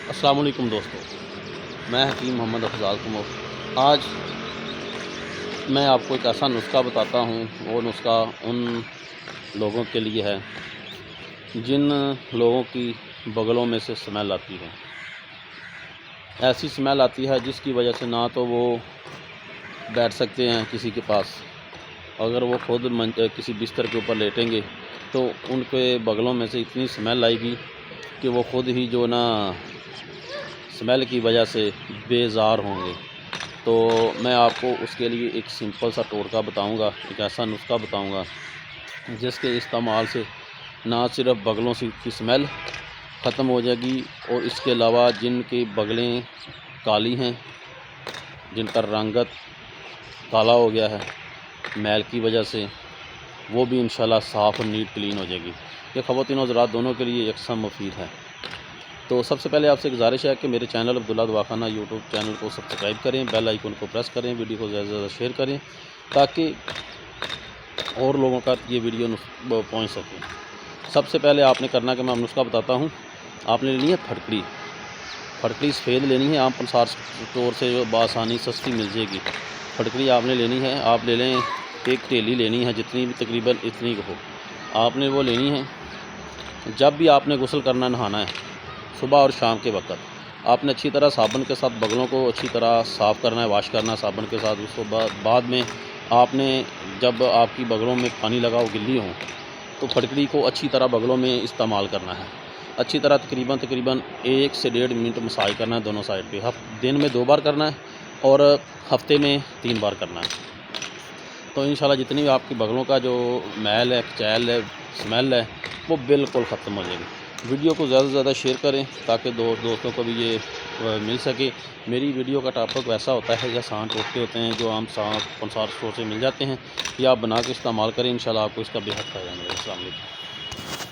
अस्सलाम वालेकुम दोस्तों, मैं हकीम मोहम्मद अफ़ज़ाल कुमर। आज मैं आपको एक ऐसा नुस्ख़ा बताता हूँ। वो नुस्ख़ा उन लोगों के लिए है जिन लोगों की बगलों में से स्मेल आती है। ऐसी स्मेल आती है जिसकी वजह से ना तो वो बैठ सकते हैं किसी के पास। अगर वो खुद किसी बिस्तर के ऊपर लेटेंगे तो उनके बगलों में से इतनी स्मेल आएगी कि वो खुद ही जो ना स्मेल की वजह से बेज़ार होंगे। तो मैं आपको उसके लिए एक सिंपल सा टोटका बताऊंगा, एक ऐसा नुस्ख़ा बताऊंगा जिसके इस्तेमाल से ना सिर्फ बगलों से की स्मेल ख़त्म हो जाएगी और इसके अलावा जिनकी बगलें काली हैं, जिनका रंगत काला हो गया है मैल की वजह से, वो भी इंशाल्लाह साफ़ और नीट क्लीन हो जाएगी। ये ख़वातीन और हज़रात दोनों के लिए यकसम मुफीद है। तो सबसे पहले आपसे गुजारिश है कि मेरे चैनल अब्दुल्ला दवाखाना यूट्यूब चैनल को सब्सक्राइब करें, बेल आइकन को प्रेस करें, वीडियो को ज़्यादा से ज़्यादा शेयर करें ताकि और लोगों का ये वीडियो पहुंच सके। सबसे पहले आपने करना कि मैं नुस्ख़ा बताता हूं। आपने लेनी है फटकड़ी सफ़ेद लेनी है। आम पनसार स्टोर से जो बआसानी सस्ती मिल जाएगी। फटकड़ी आपने लेनी है, आप ले लें एक टेली लेनी है, जितनी भी तकरीबन इतनी हो आपने वो लेनी है। जब भी आपने गुस्ल करना नहाना है सुबह और शाम के वक्त, आपने अच्छी तरह साबुन के साथ बगलों को अच्छी तरह साफ़ करना है, वॉश करना है साबुन के साथ। उसके बाद में आपने जब आपकी बगलों में पानी लगा हो गिल्ली हो तो फटकड़ी को अच्छी तरह बगलों में इस्तेमाल करना है। अच्छी तरह तकरीबन 1 से 1.5 मिनट मसाज करना है दोनों साइड पे। दिन में 2 बार करना है और हफ्ते में 3 बार करना है। तो इंशाल्लाह जितनी भी आपकी बगलों का जो मैल है, चैल है, स्मेल है, वो बिल्कुल ख़त्म हो जाएगी। वीडियो को ज़्यादा से ज़्यादा शेयर करें ताकि दोस्तों को भी ये मिल सके। मेरी वीडियो का टॉपिक वैसा होता है या आसान टोटके होते हैं जो आम पनसार स्टोर से मिल जाते हैं। ये आप बना के इस्तेमाल करें, इंशाल्लाह आपको इसका बेहद फ़ायदा मिलेगा। अस्सलाम वालेकुम।